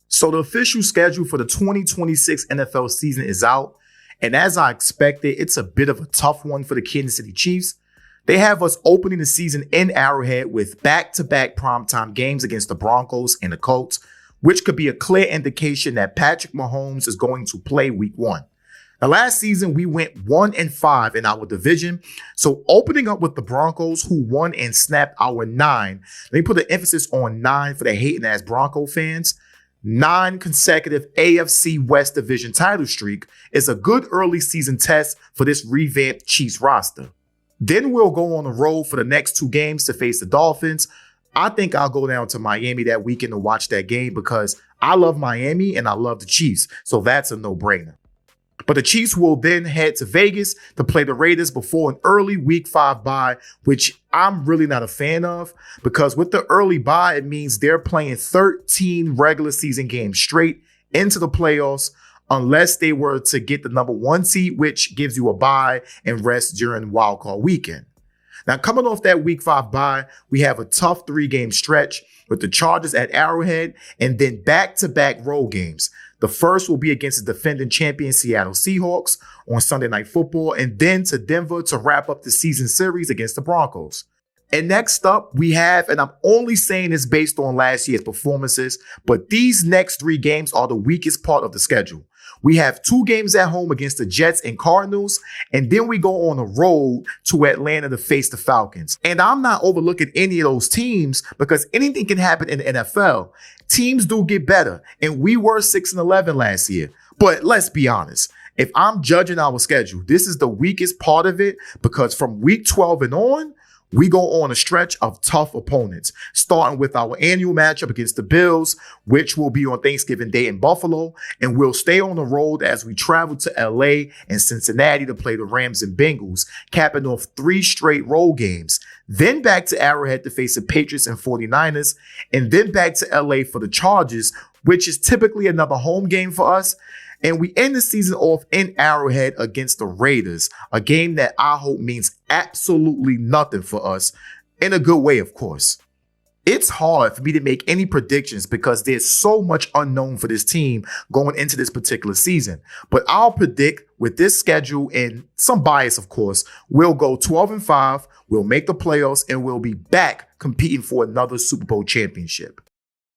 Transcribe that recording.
So the official schedule for the 2026 NFL season is out. And as I expected, it's a bit of a tough one for the Kansas City Chiefs. They have us opening the season in Arrowhead with back-to-back primetime games against the Broncos and the Colts, which could be a clear indication that Patrick Mahomes is going to play week 1. Now, last season, we went 1-5 in our division. So opening up with the Broncos, who won and snapped our 9. Let me put an emphasis on 9 for the hating-ass Bronco fans. 9 consecutive AFC West division title streak is a good early season test for this revamped Chiefs roster. Then we'll go on the road for the next 2 games to face the Dolphins. I think I'll go down to Miami that weekend to watch that game because I love Miami and I love the Chiefs. So that's a no-brainer. But the Chiefs will then head to Vegas to play the Raiders before an early Week 5 bye, which I'm really not a fan of because with the early bye, it means they're playing 13 regular season games straight into the playoffs unless they were to get the number 1 seed, which gives you a bye and rest during wildcard weekend. Now, coming off that Week 5 bye, we have a tough 3-game stretch with the Chargers at Arrowhead and then back-to-back road games. The first will be against the defending champion Seattle Seahawks on Sunday Night Football, and then to Denver to wrap up the season series against the Broncos. And next up, we have, and I'm only saying this based on last year's performances, but these next 3 games are the weakest part of the schedule. We have 2 games at home against the Jets and Cardinals, and then we go on the road to Atlanta to face the Falcons. And I'm not overlooking any of those teams because anything can happen in the NFL. Teams do get better, and we were 6-11 last year. But let's be honest. If I'm judging our schedule, this is the weakest part of it because from week 12 and on, we go on a stretch of tough opponents, starting with our annual matchup against the Bills, which will be on Thanksgiving Day in Buffalo, and we'll stay on the road as we travel to LA and Cincinnati to play the Rams and Bengals, capping off 3 straight road games. Then back to Arrowhead to face the Patriots and 49ers, and then back to LA for the Chargers, which is typically another home game for us. And we end the season off in Arrowhead against the Raiders, a game that I hope means absolutely nothing for us, in a good way, of course. It's hard for me to make any predictions because there's so much unknown for this team going into this particular season. But I'll predict with this schedule and some bias, of course, we'll go 12-5, we'll make the playoffs, and we'll be back competing for another Super Bowl championship.